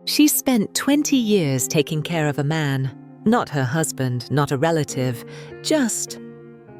She spent 20 years taking care of a man, not her husband, not a relative, just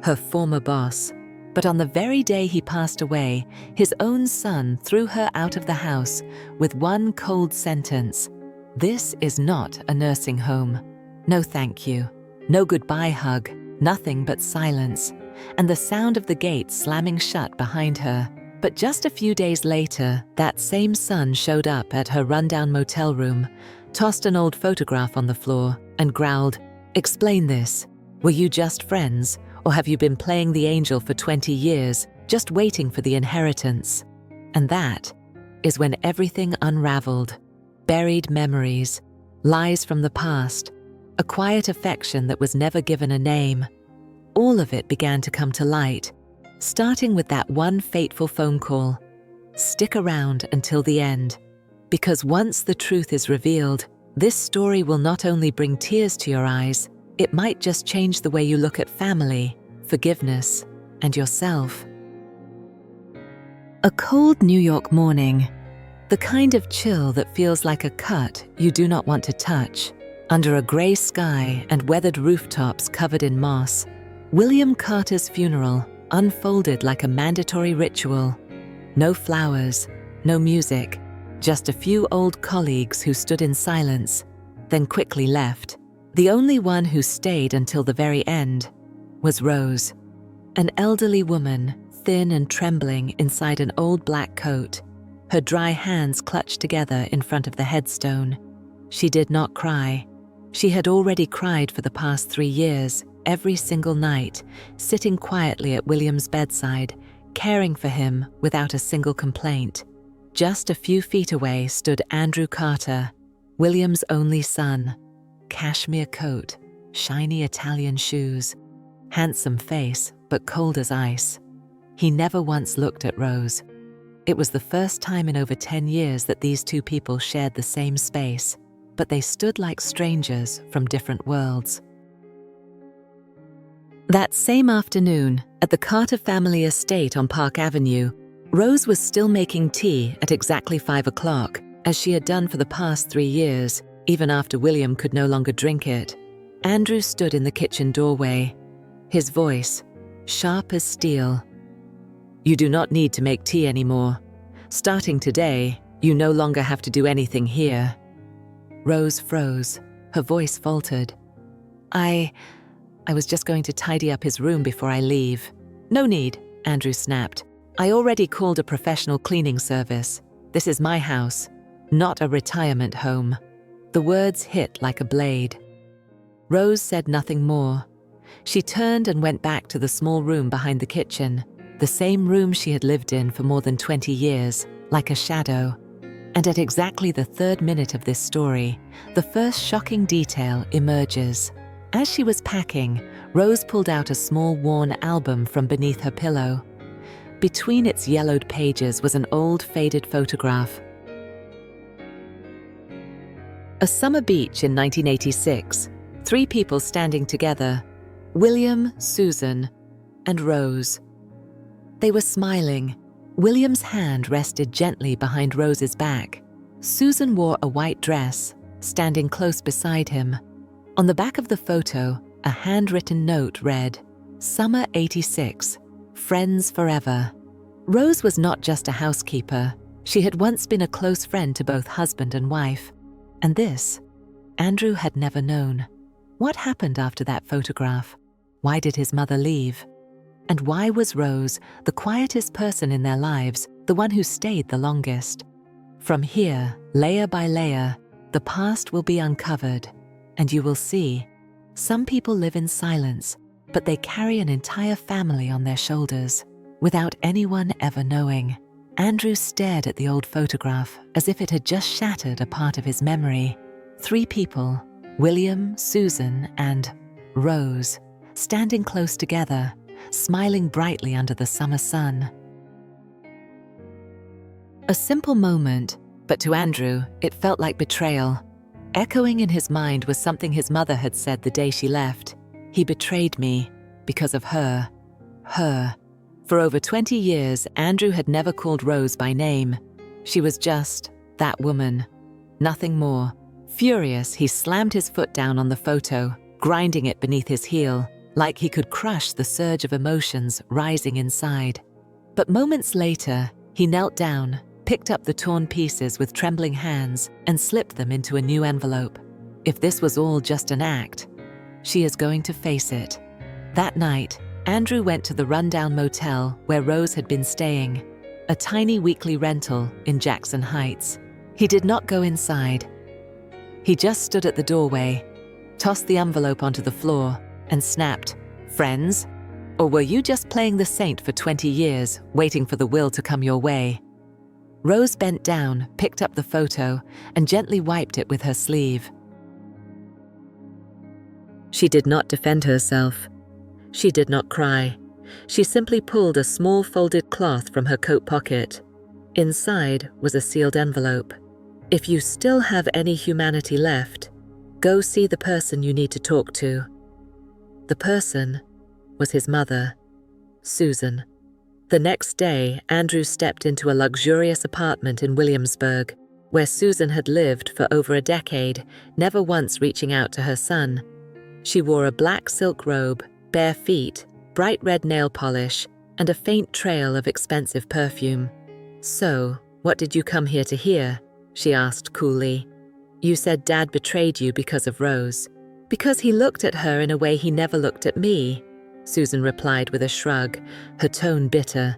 her former boss. But on the very day he passed away, his own son threw her out of the house with one cold sentence: "This is not a nursing home. No thank you. No goodbye hug, nothing but silence," and the sound of the gate slamming shut behind her. But just a few days later, that same son showed up at her rundown motel room, tossed an old photograph on the floor, and growled, "Explain this. Were you just friends, or have you been playing the angel for 20 years, just waiting for the inheritance?" And that is when everything unraveled. Buried memories, lies from the past, a quiet affection that was never given a name. All of it began to come to light, starting with that one fateful phone call. Stick around until the end, because once the truth is revealed, this story will not only bring tears to your eyes, it might just change the way you look at family, forgiveness, and yourself. A cold New York morning, the kind of chill that feels like a cut you do not want to touch. Under a grey sky and weathered rooftops covered in moss, William Carter's funeral unfolded like a mandatory ritual. No flowers, no music, just a few old colleagues who stood in silence, then quickly left. The only one who stayed until the very end was Rose, an elderly woman, thin and trembling inside an old black coat, her dry hands clutched together in front of the headstone. She did not cry. She had already cried for the past 3 years, every single night, sitting quietly at William's bedside, caring for him without a single complaint. Just a few feet away stood Andrew Carter, William's only son. Cashmere coat, shiny Italian shoes, handsome face, but cold as ice. He never once looked at Rose. It was the first time in over 10 years that these two people shared the same space, but they stood like strangers from different worlds. That same afternoon, at the Carter family estate on Park Avenue, Rose was still making tea at exactly 5 o'clock, as she had done for the past 3 years, even after William could no longer drink it. Andrew stood in the kitchen doorway, his voice sharp as steel. "You do not need to make tea anymore. Starting today, you no longer have to do anything here." Rose froze, her voice faltered. I was just going to tidy up his room before I leave." "No need," Andrew snapped. "I already called a professional cleaning service. This is my house, not a retirement home." The words hit like a blade. Rose said nothing more. She turned and went back to the small room behind the kitchen, the same room she had lived in for more than 20 years, like a shadow. And at exactly the 3rd minute of this story, the first shocking detail emerges. As she was packing, Rose pulled out a small worn album from beneath her pillow. Between its yellowed pages was an old faded photograph. A summer beach in 1986, 3 people standing together: William, Susan, and Rose. They were smiling. William's hand rested gently behind Rose's back. Susan wore a white dress, standing close beside him. On the back of the photo, a handwritten note read, "Summer 86, friends forever." Rose was not just a housekeeper. She had once been a close friend to both husband and wife. And this, Andrew had never known. What happened after that photograph? Why did his mother leave? And why was Rose, the quietest person in their lives, the one who stayed the longest? From here, layer by layer, the past will be uncovered, and you will see, some people live in silence, but they carry an entire family on their shoulders, without anyone ever knowing. Andrew stared at the old photograph as if it had just shattered a part of his memory. 3 people, William, Susan, and Rose, standing close together, smiling brightly under the summer sun. A simple moment, but to Andrew, it felt like betrayal. Echoing in his mind was something his mother had said the day she left. "He betrayed me because of her." Her. For over 20 years, Andrew had never called Rose by name. She was just that woman. nothing more. Furious, he slammed his foot down on the photo, grinding it beneath his heel, like he could crush the surge of emotions rising inside. But moments later, he knelt down, picked up the torn pieces with trembling hands, and slipped them into a new envelope. If this was all just an act, she is going to face it. That night, Andrew went to the rundown motel where Rose had been staying, a tiny weekly rental in Jackson Heights. He did not go inside. He just stood at the doorway, tossed the envelope onto the floor, and snapped, "Friends? Or were you just playing the saint for 20 years, waiting for the will to come your way?" Rose bent down, picked up the photo, and gently wiped it with her sleeve. She did not defend herself. She did not cry. She simply pulled a small folded cloth from her coat pocket. Inside was a sealed envelope. "If you still have any humanity left, go see the person you need to talk to." The person was his mother, Susan. The next day, Andrew stepped into a luxurious apartment in Williamsburg, where Susan had lived for over a decade, never once reaching out to her son. She wore a black silk robe, bare feet, bright red nail polish, and a faint trail of expensive perfume. "So, what did you come here to hear?" she asked coolly. "You said Dad betrayed you because of Rose." "Because he looked at her in a way he never looked at me," Susan replied with a shrug, her tone bitter.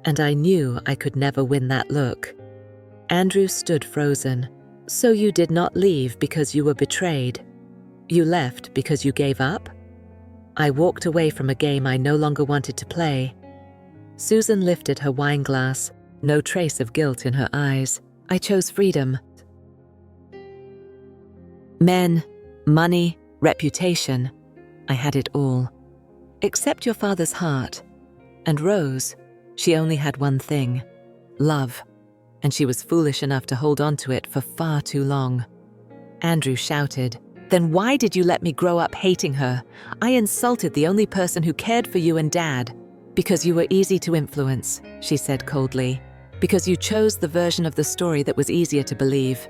"And I knew I could never win that look." Andrew stood frozen. "So you did not leave because you were betrayed? You left because you gave up?" "I walked away from a game I no longer wanted to play." Susan lifted her wine glass, no trace of guilt in her eyes. "I chose freedom. Men, money, reputation. I had it all. Except your father's heart. And Rose, she only had one thing, love. And she was foolish enough to hold on to it for far too long." Andrew shouted, "Then why did you let me grow up hating her? I insulted the only person who cared for you and Dad." "Because you were easy to influence," she said coldly. "Because you chose the version of the story that was easier to believe."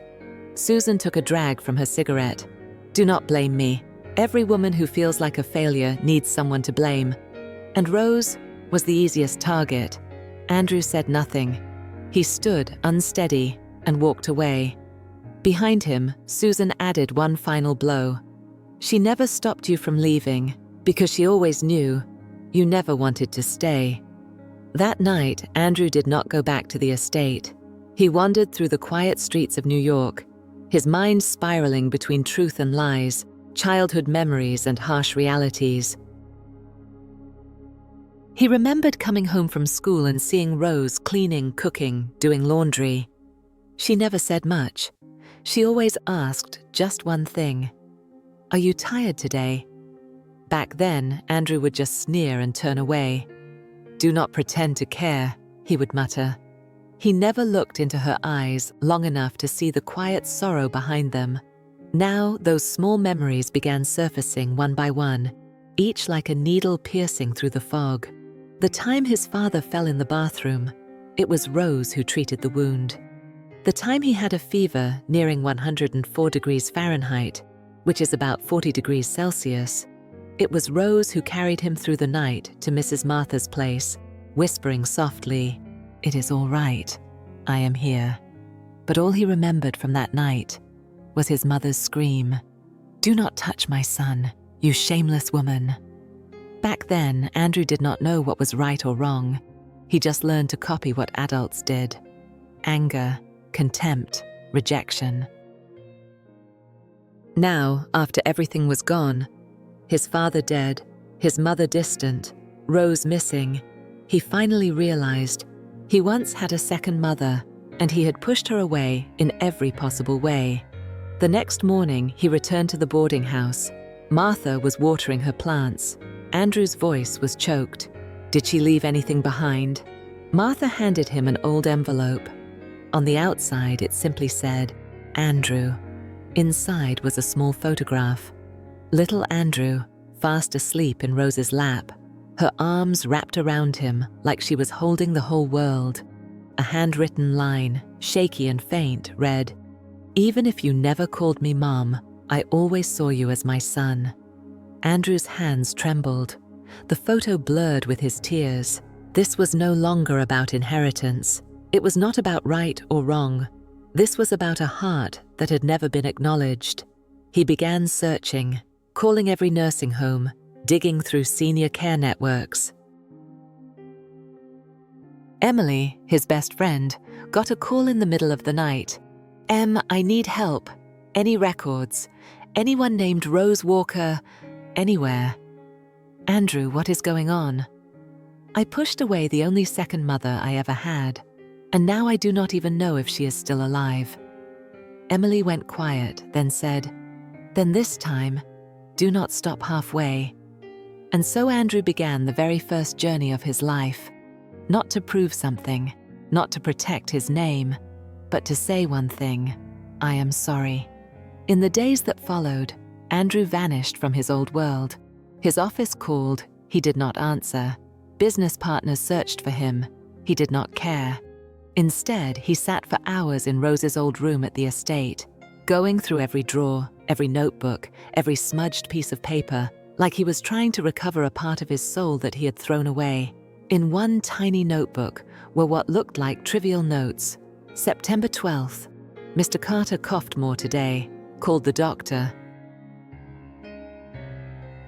Susan took a drag from her cigarette. "Do not blame me. Every woman who feels like a failure needs someone to blame. And Rose was the easiest target." Andrew said nothing. He stood unsteady and walked away. Behind him, Susan added one final blow. "She never stopped you from leaving because she always knew you never wanted to stay." That night, Andrew did not go back to the estate. He wandered through the quiet streets of New York, his mind spiraling between truth and lies, childhood memories and harsh realities. He remembered coming home from school and seeing Rose cleaning, cooking, doing laundry. She never said much. She always asked just one thing. "Are you tired today?" Back then, Andrew would just sneer and turn away. "Do not pretend to care," he would mutter. He never looked into her eyes long enough to see the quiet sorrow behind them. Now, those small memories began surfacing one by one, each like a needle piercing through the fog. The time his father fell in the bathroom, it was Rose who treated the wound. The time he had a fever nearing 104 degrees Fahrenheit, which is about 40 degrees Celsius, it was Rose who carried him through the night to Mrs. Martha's place, whispering softly, "It is all right. I am here." But all he remembered from that night was his mother's scream, "Do not touch my son, you shameless woman." Back then, Andrew did not know what was right or wrong. He just learned to copy what adults did. Anger, contempt, rejection. Now, after everything was gone, his father dead, his mother distant, Rose missing, he finally realized he once had a second mother, and he had pushed her away in every possible way. The next morning, he returned to the boarding house. Martha was watering her plants. Andrew's voice was choked. Did she leave anything behind? Martha handed him an old envelope. On the outside, it simply said, "Andrew." Inside was a small photograph. Little Andrew, fast asleep in Rose's lap, her arms wrapped around him like she was holding the whole world. A handwritten line, shaky and faint, read, Even if you never called me Mom, I always saw you as my son." Andrew's hands trembled. The photo blurred with his tears. This was no longer about inheritance. It was not about right or wrong. This was about a heart that had never been acknowledged. He began searching, calling every nursing home, digging through senior care networks. Emily, his best friend, got a call in the middle of the night. "Em, I need help. Any records? Anyone named Rose Walker? Anywhere?" "Andrew, what is going on?" "I pushed away the only second mother I ever had, and now I do not even know if she is still alive." Emily went quiet, then said, "Then this time, do not stop halfway." And so Andrew began the very first journey of his life, not to prove something, not to protect his name, but to say one thing: "I am sorry." In the days that followed, Andrew vanished from his old world. His office called, he did not answer. Business partners searched for him, he did not care. Instead, he sat for hours in Rose's old room at the estate, going through every drawer, every notebook, every smudged piece of paper, like he was trying to recover a part of his soul that he had thrown away. In one tiny notebook were what looked like trivial notes. September 12th, Mr. Carter coughed more today, called the doctor.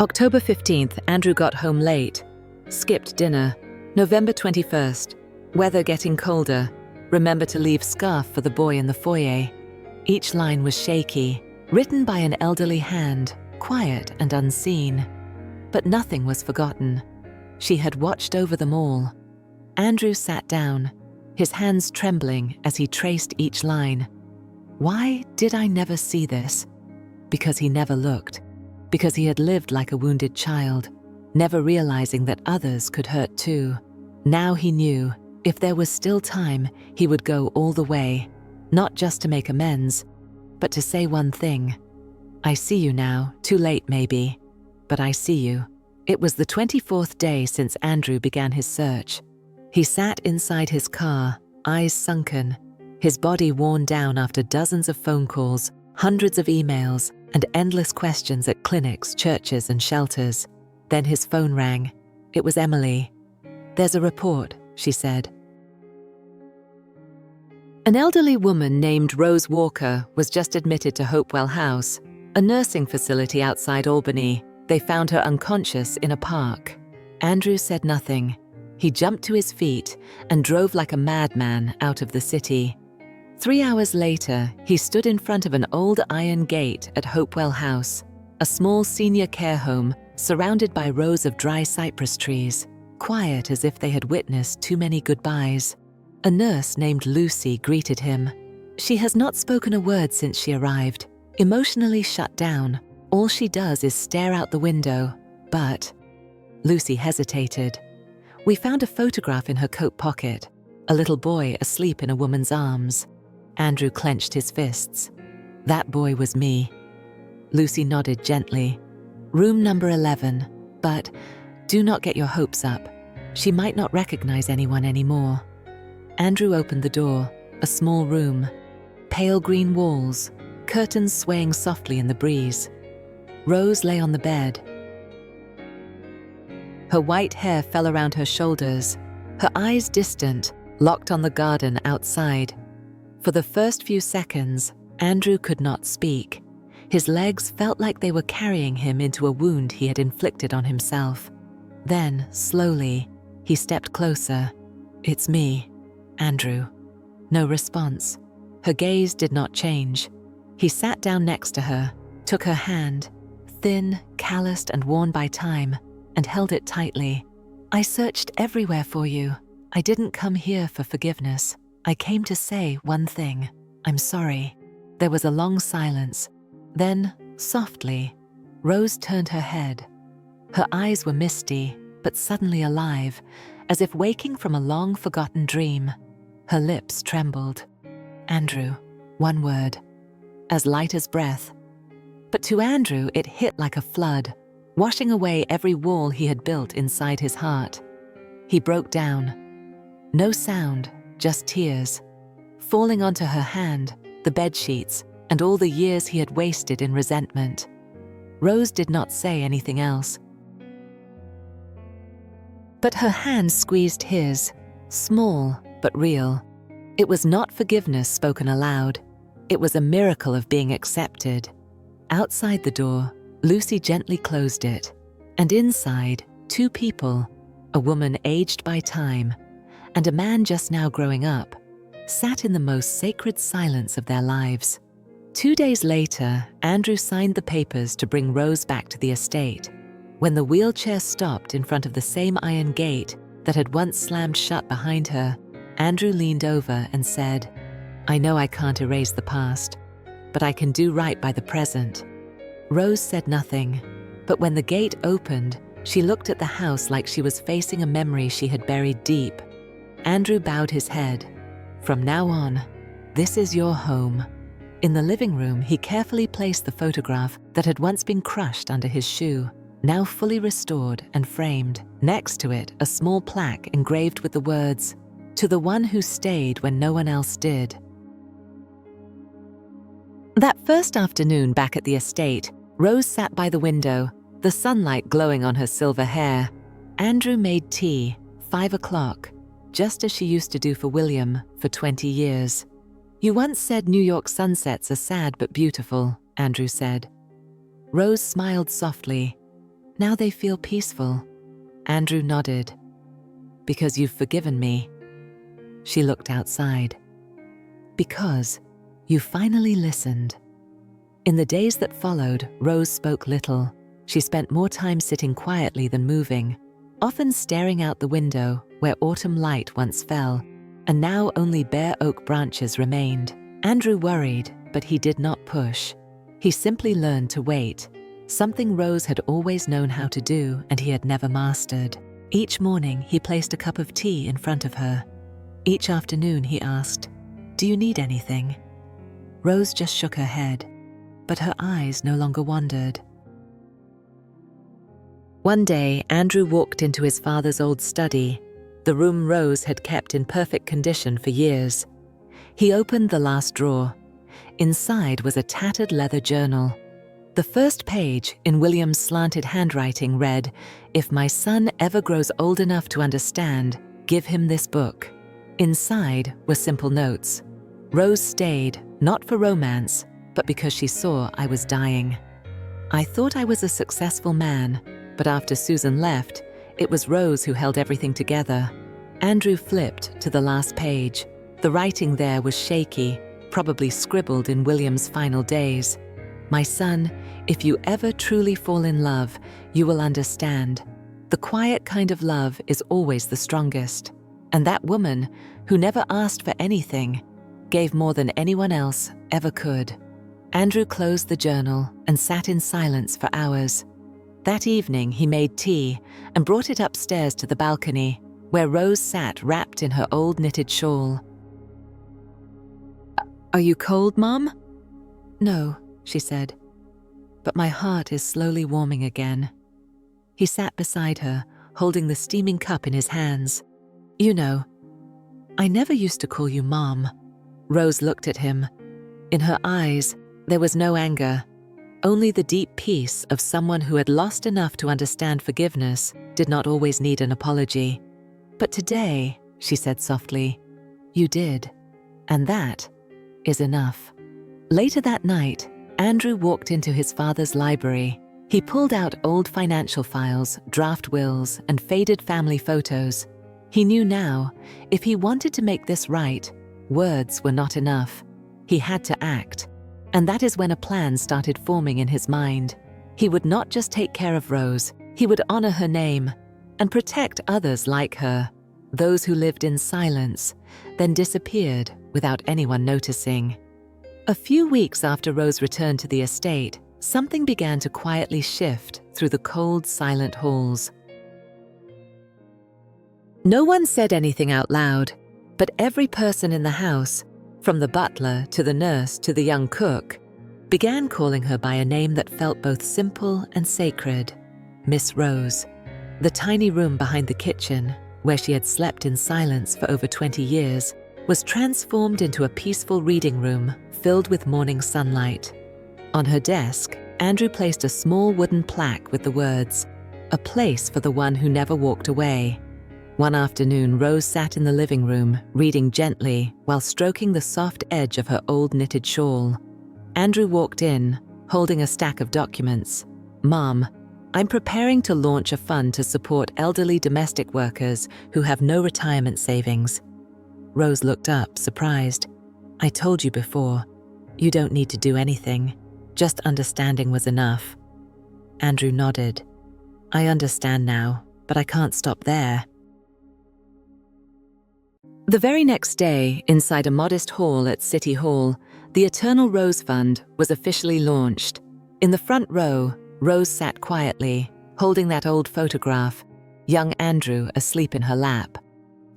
October 15th, Andrew got home late, skipped dinner. November 21st, weather getting colder. Remember to leave scarf for the boy in the foyer. Each line was shaky, written by an elderly hand, quiet and unseen. But nothing was forgotten. She had watched over them all. Andrew sat down, his hands trembling as he traced each line. Why did I never see this? Because he never looked. Because he had lived like a wounded child, never realizing that others could hurt too. Now he knew, if there was still time, he would go all the way, not just to make amends, but to say one thing: "I see you now, too late maybe, but I see you." It was the 24th day since Andrew began his search. He sat inside his car, eyes sunken, his body worn down after dozens of phone calls, hundreds of emails, and endless questions at clinics, churches, and shelters. Then his phone rang. It was Emily. "There's a report," she said. An elderly woman named Rose Walker was just admitted to Hopewell House, a nursing facility outside Albany. They found her unconscious in a park. Andrew said nothing. He jumped to his feet and drove like a madman out of the city. 3 hours later, he stood in front of an old iron gate at Hopewell House, a small senior care home surrounded by rows of dry cypress trees, quiet as if they had witnessed too many goodbyes. A nurse named Lucy greeted him. She has not spoken a word since she arrived, emotionally shut down. All she does is stare out the window, but... Lucy hesitated. "We found a photograph in her coat pocket, a little boy asleep in a woman's arms." Andrew clenched his fists. "That boy was me." Lucy nodded gently. "Room number 11, but do not get your hopes up. She might not recognize anyone anymore." Andrew opened the door, a small room, pale green walls, curtains swaying softly in the breeze. Rose lay on the bed. Her white hair fell around her shoulders, her eyes distant, locked on the garden outside. For the first few seconds, Andrew could not speak. His legs felt like they were carrying him into a wound he had inflicted on himself. Then, slowly, he stepped closer. "It's me, Andrew." No response. Her gaze did not change. He sat down next to her, took her hand, thin, calloused and worn by time, and held it tightly. "I searched everywhere for you. I didn't come here for forgiveness. I came to say one thing. I'm sorry." There was a long silence. Then, softly, Rose turned her head. Her eyes were misty, but suddenly alive, as if waking from a long-forgotten dream. Her lips trembled. "Andrew," one word, as light as breath. But to Andrew, it hit like a flood, washing away every wall he had built inside his heart. He broke down. No sound, just tears. Falling onto her hand, the bedsheets, and all the years he had wasted in resentment. Rose did not say anything else. But her hand squeezed his, small but real. It was not forgiveness spoken aloud. It was a miracle of being accepted. Outside the door, Lucy gently closed it, and inside, two people, a woman aged by time and a man just now growing up, sat in the most sacred silence of their lives. 2 days later, Andrew signed the papers to bring Rose back to the estate. When the wheelchair stopped in front of the same iron gate that had once slammed shut behind her, Andrew leaned over and said, "I know I can't erase the past, but I can do right by the present." Rose said nothing, but when the gate opened, she looked at the house like she was facing a memory she had buried deep. Andrew bowed his head. "From now on, this is your home." In the living room, he carefully placed the photograph that had once been crushed under his shoe, now fully restored and framed. Next to it, a small plaque engraved with the words, "To the one who stayed when no one else did." That first afternoon back at the estate, Rose sat by the window, the sunlight glowing on her silver hair. Andrew made tea, 5 o'clock, just as she used to do for William for 20 years. "You once said New York sunsets are sad but beautiful," Andrew said. Rose smiled softly. "Now they feel peaceful." Andrew nodded. "Because you've forgiven me." She looked outside. "Because you finally listened." In the days that followed, Rose spoke little. She spent more time sitting quietly than moving, often staring out the window where autumn light once fell, and now only bare oak branches remained. Andrew worried, but he did not push. He simply learned to wait, something Rose had always known how to do and he had never mastered. Each morning, he placed a cup of tea in front of her. Each afternoon, he asked, "Do you need anything?" Rose just shook her head, but her eyes no longer wandered. One day, Andrew walked into his father's old study, the room Rose had kept in perfect condition for years. He opened the last drawer. Inside was a tattered leather journal. The first page, in William's slanted handwriting, read, "If my son ever grows old enough to understand, give him this book." Inside were simple notes. "Rose stayed, not for romance, but because she saw I was dying. I thought I was a successful man, but after Susan left, it was Rose who held everything together." Andrew flipped to the last page. The writing there was shaky, probably scribbled in William's final days. "My son, if you ever truly fall in love, you will understand. The quiet kind of love is always the strongest. And that woman, who never asked for anything, gave more than anyone else ever could." Andrew closed the journal and sat in silence for hours. That evening, he made tea and brought it upstairs to the balcony, where Rose sat wrapped in her old knitted shawl. "Are you cold, Mom?" "No," she said, "but my heart is slowly warming again." He sat beside her, holding the steaming cup in his hands. "You know, I never used to call you Mom." Rose looked at him. In her eyes, there was no anger, only the deep peace of someone who had lost enough to understand forgiveness did not always need an apology. "But today," she said softly, "you did, and that is enough." Later that night, Andrew walked into his father's library. He pulled out old financial files, draft wills, and faded family photos. He knew now, if he wanted to make this right, words were not enough. He had to act. And that is when a plan started forming in his mind. He would not just take care of Rose, he would honor her name and protect others like her, those who lived in silence, then disappeared without anyone noticing. A few weeks after Rose returned to the estate, something began to quietly shift through the cold, silent halls. No one said anything out loud, but every person in the house, from the butler to the nurse to the young cook, began calling her by a name that felt both simple and sacred, Miss Rose. The tiny room behind the kitchen, where she had slept in silence for over 20 years, was transformed into a peaceful reading room filled with morning sunlight. On her desk, Andrew placed a small wooden plaque with the words, "A place for the one who never walked away." One afternoon, Rose sat in the living room, reading gently while stroking the soft edge of her old knitted shawl. Andrew walked in, holding a stack of documents. "Mom, I'm preparing to launch a fund to support elderly domestic workers who have no retirement savings." Rose looked up, surprised. "I told you before, you don't need to do anything. Just understanding was enough." Andrew nodded. "I understand now, but I can't stop there." The very next day, inside a modest hall at City Hall, the Eternal Rose Fund was officially launched. In the front row, Rose sat quietly, holding that old photograph, young Andrew asleep in her lap.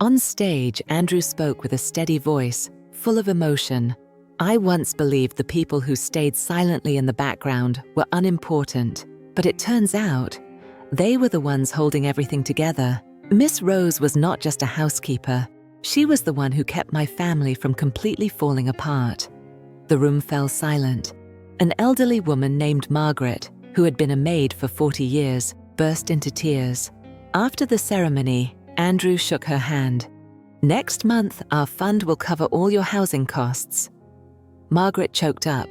On stage, Andrew spoke with a steady voice, full of emotion. "I once believed the people who stayed silently in the background were unimportant, but it turns out they were the ones holding everything together. Miss Rose was not just a housekeeper. She was the one who kept my family from completely falling apart." The room fell silent. An elderly woman named Margaret, who had been a maid for 40 years, burst into tears. After the ceremony, Andrew shook her hand. "Next month, our fund will cover all your housing costs." Margaret choked up.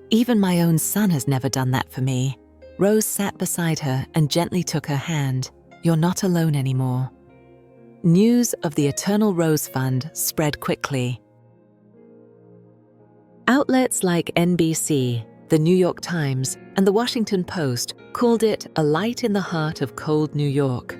"Even my own son has never done that for me." Rose sat beside her and gently took her hand. "You're not alone anymore." News of the Eternal Rose Fund spread quickly. Outlets like NBC, the New York Times, and the Washington Post called it a light in the heart of cold New York.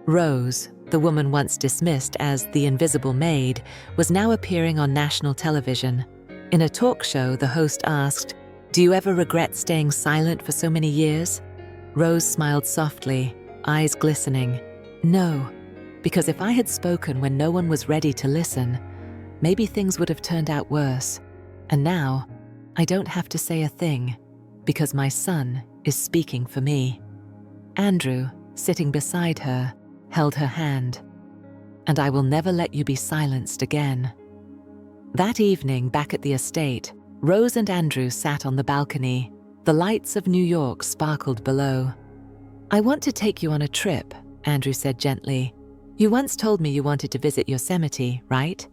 Rose, the woman once dismissed as the invisible maid, was now appearing on national television. In a talk show, the host asked, "Do you ever regret staying silent for so many years?" Rose smiled softly, eyes glistening. "No, because if I had spoken when no one was ready to listen, maybe things would have turned out worse. And now, I don't have to say a thing, because my son is speaking for me." Andrew, sitting beside her, held her hand. "And I will never let you be silenced again." That evening, back at the estate, Rose and Andrew sat on the balcony. The lights of New York sparkled below. "I want to take you on a trip," Andrew said gently. "You once told me you wanted to visit Yosemite, right?"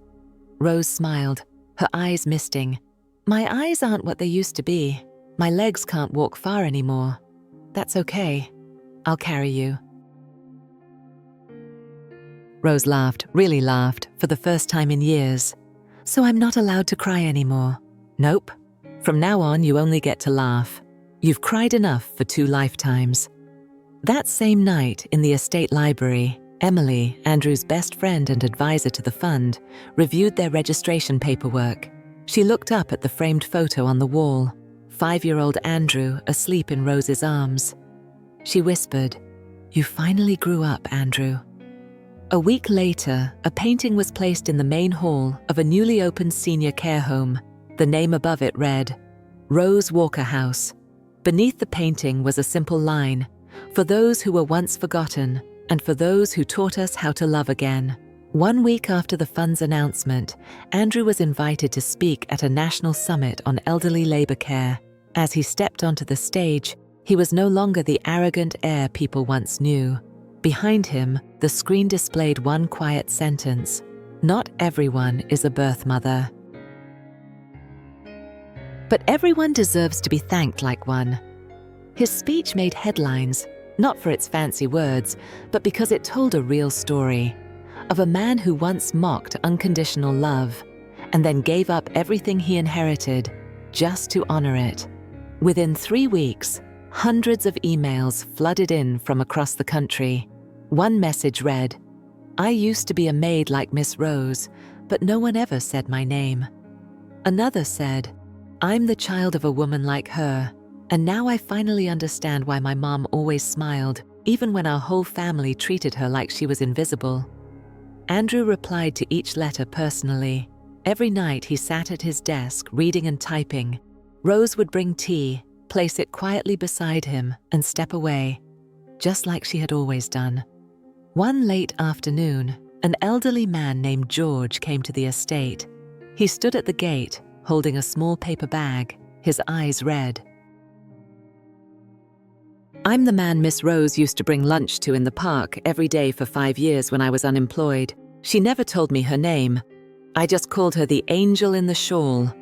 Rose smiled, her eyes misting. "My eyes aren't what they used to be. My legs can't walk far anymore. That's okay. I'll carry you." Rose laughed, really laughed, for the first time in years. "So I'm not allowed to cry anymore?" "Nope. From now on, you only get to laugh. You've cried enough for 2 lifetimes." That same night, in the estate library, Emily, Andrew's best friend and advisor to the fund, reviewed their registration paperwork. She looked up at the framed photo on the wall, 5-year-old Andrew asleep in Rose's arms. She whispered, "You finally grew up, Andrew." A week later, a painting was placed in the main hall of a newly opened senior care home. The name above it read, Rose Walker House. Beneath the painting was a simple line, "For those who were once forgotten, and for those who taught us how to love again." 1 week after the fund's announcement, Andrew was invited to speak at a national summit on elderly labor care. As he stepped onto the stage, he was no longer the arrogant heir people once knew. Behind him, the screen displayed one quiet sentence: "Not everyone is a birth mother. But everyone deserves to be thanked like one." His speech made headlines, not for its fancy words, but because it told a real story of a man who once mocked unconditional love and then gave up everything he inherited just to honor it. Within 3 weeks, hundreds of emails flooded in from across the country. One message read, "I used to be a maid like Miss Rose, but no one ever said my name." Another said, "I'm the child of a woman like her, and now I finally understand why my mom always smiled, even when our whole family treated her like she was invisible." Andrew replied to each letter personally. Every night he sat at his desk, reading and typing. Rose would bring tea, place it quietly beside him, and step away, just like she had always done. One late afternoon, an elderly man named George came to the estate. He stood at the gate, holding a small paper bag. His eyes read. "I'm the man Miss Rose used to bring lunch to in the park every day for 5 years when I was unemployed. She never told me her name. I just called her the angel in the shawl."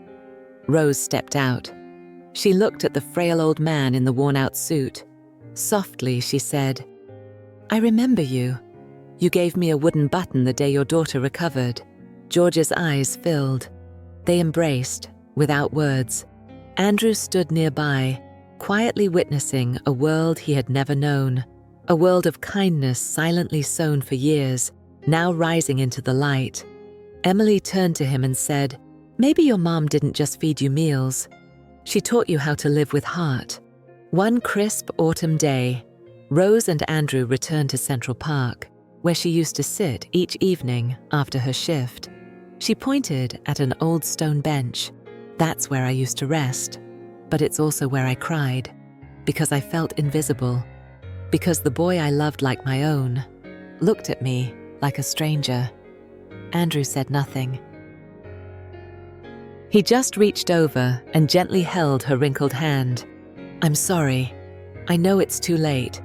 Rose stepped out. She looked at the frail old man in the worn-out suit. Softly, she said, "I remember you. You gave me a wooden button the day your daughter recovered." George's eyes filled. They embraced, without words. Andrew stood nearby, quietly witnessing a world he had never known, a world of kindness silently sown for years, now rising into the light. Emily turned to him and said, "Maybe your mom didn't just feed you meals. She taught you how to live with heart." One crisp autumn day, Rose and Andrew returned to Central Park, where she used to sit each evening after her shift. She pointed at an old stone bench. "That's where I used to rest. But it's also where I cried, because I felt invisible, because the boy I loved like my own looked at me like a stranger." Andrew said nothing. He just reached over and gently held her wrinkled hand. "I'm sorry. I know it's too late,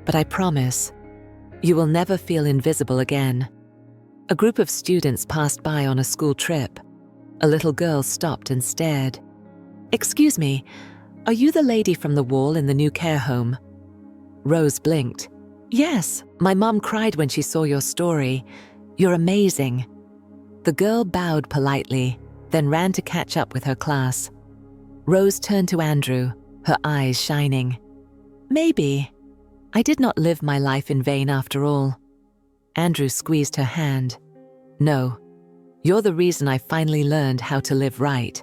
but I promise you will never feel invisible again." A group of students passed by on a school trip. A little girl stopped and stared. "Excuse me, are you the lady from the wall in the new care home?" Rose blinked. "Yes, my mom cried when she saw your story. You're amazing." The girl bowed politely, then ran to catch up with her class. Rose turned to Andrew, her eyes shining. "Maybe. I did not live my life in vain after all." Andrew squeezed her hand. "No, you're the reason I finally learned how to live right."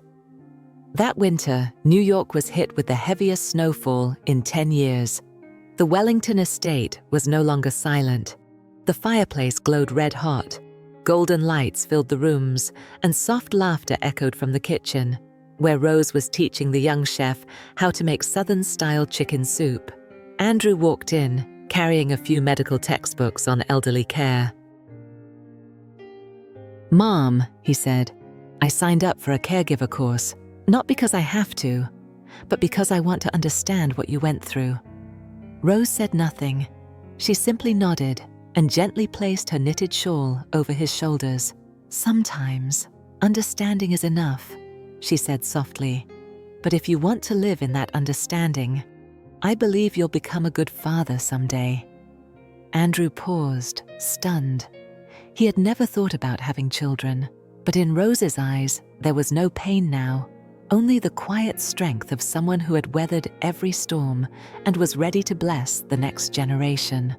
That winter, New York was hit with the heaviest snowfall in 10 years. The Wellington estate was no longer silent. The fireplace glowed red hot. Golden lights filled the rooms, and soft laughter echoed from the kitchen, where Rose was teaching the young chef how to make Southern-style chicken soup. Andrew walked in, carrying a few medical textbooks on elderly care. "Mom," he said, "I signed up for a caregiver course, not because I have to, but because I want to understand what you went through." Rose said nothing. She simply nodded and gently placed her knitted shawl over his shoulders. "Sometimes, understanding is enough," she said softly. "But if you want to live in that understanding, I believe you'll become a good father someday." Andrew paused, stunned. He had never thought about having children, but in Rose's eyes, there was no pain now, only the quiet strength of someone who had weathered every storm and was ready to bless the next generation.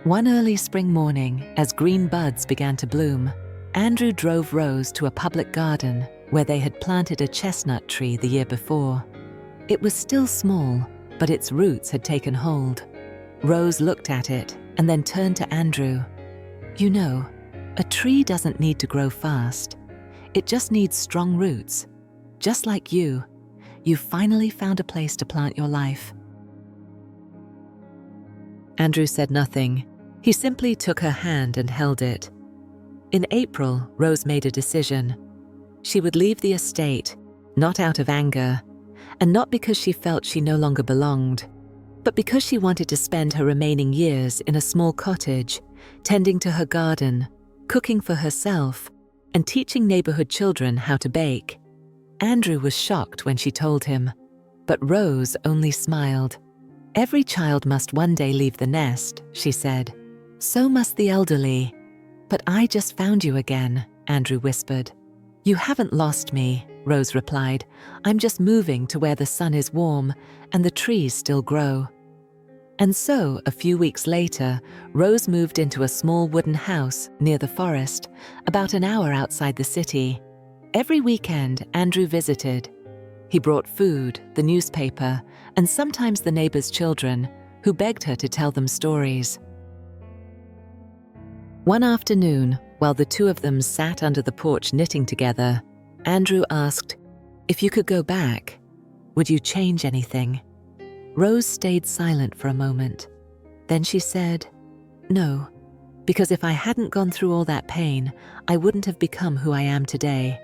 One early spring morning, as green buds began to bloom, Andrew drove Rose to a public garden where they had planted a chestnut tree the year before. It was still small, but its roots had taken hold. Rose looked at it and then turned to Andrew. "You know, a tree doesn't need to grow fast. It just needs strong roots. Just like you, you finally found a place to plant your life." Andrew said nothing. He simply took her hand and held it. In April, Rose made a decision. She would leave the estate, not out of anger, and not because she felt she no longer belonged, but because she wanted to spend her remaining years in a small cottage, tending to her garden, cooking for herself, and teaching neighborhood children how to bake. Andrew was shocked when she told him, but Rose only smiled. "Every child must one day leave the nest," she said. "So must the elderly." "But I just found you again," Andrew whispered. "You haven't lost me," Rose replied. "I'm just moving to where the sun is warm and the trees still grow." And so, a few weeks later, Rose moved into a small wooden house near the forest, about an hour outside the city. Every weekend, Andrew visited. He brought food, the newspaper, and sometimes the neighbors' children, who begged her to tell them stories. One afternoon, while the two of them sat under the porch knitting together, Andrew asked, "If you could go back, would you change anything?" Rose stayed silent for a moment. Then she said, "No, Because if I hadn't gone through all that pain, I wouldn't have become who I am today.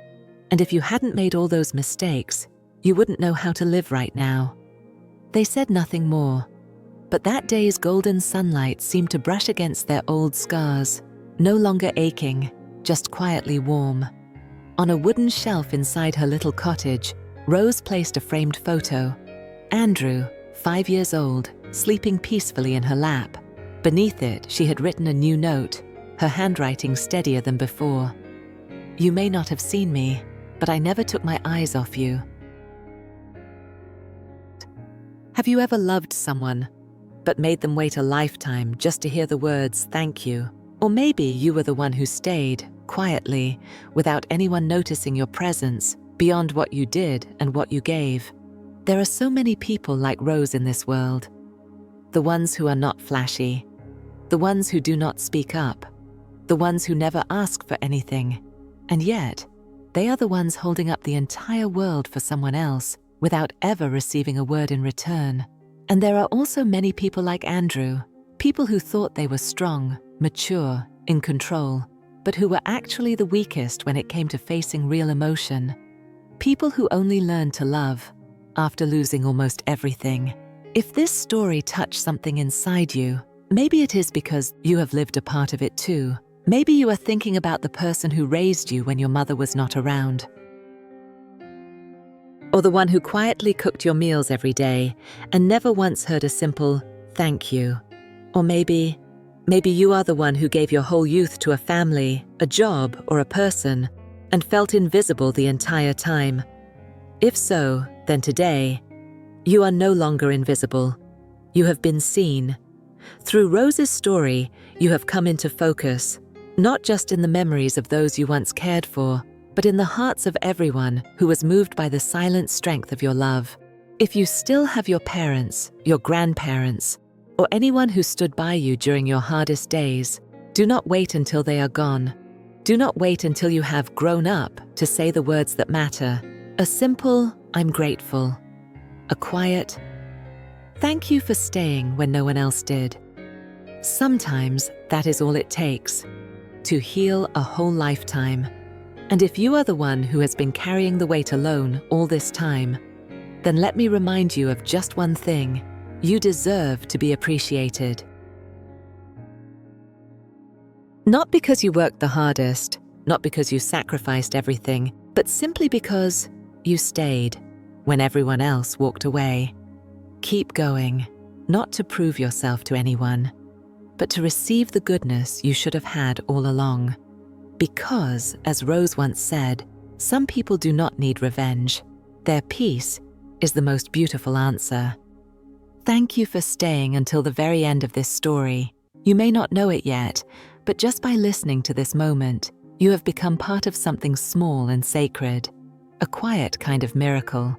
And if you hadn't made all those mistakes, you wouldn't know how to live right now." They said nothing more, but that day's golden sunlight seemed to brush against their old scars, no longer aching, just quietly warm. On a wooden shelf inside her little cottage, Rose placed a framed photo. Andrew, 5 years old, sleeping peacefully in her lap. Beneath it, she had written a new note, her handwriting steadier than before. "You may not have seen me, but I never took my eyes off you." Have you ever loved someone, but made them wait a lifetime just to hear the words "thank you"? Or maybe you were the one who stayed, quietly, without anyone noticing your presence, beyond what you did and what you gave. There are so many people like Rose in this world. The ones who are not flashy, the ones who do not speak up, the ones who never ask for anything. And yet, they are the ones holding up the entire world for someone else without ever receiving a word in return. And there are also many people like Andrew, people who thought they were strong, mature, in control, but who were actually the weakest when it came to facing real emotion. People who only learned to love after losing almost everything. If this story touched something inside you, maybe it is because you have lived a part of it too. Maybe you are thinking about the person who raised you when your mother was not around. Or the one who quietly cooked your meals every day and never once heard a simple "thank you." Or maybe you are the one who gave your whole youth to a family, a job, or a person, and felt invisible the entire time. If so, then today, you are no longer invisible. You have been seen. Through Rose's story, you have come into focus, not just in the memories of those you once cared for, but in the hearts of everyone who was moved by the silent strength of your love. If you still have your parents, your grandparents, or anyone who stood by you during your hardest days, do not wait until they are gone. Do not wait until you have grown up to say the words that matter. A simple "I'm grateful." A quiet "thank you for staying when no one else did." Sometimes that is all it takes to heal a whole lifetime. And if you are the one who has been carrying the weight alone all this time, then let me remind you of just one thing. You deserve to be appreciated. Not because you worked the hardest, not because you sacrificed everything, but simply because you stayed when everyone else walked away. Keep going, not to prove yourself to anyone, but to receive the goodness you should have had all along. Because, as Rose once said, some people do not need revenge. Their peace is the most beautiful answer. Thank you for staying until the very end of this story. You may not know it yet, but just by listening to this moment, you have become part of something small and sacred, a quiet kind of miracle.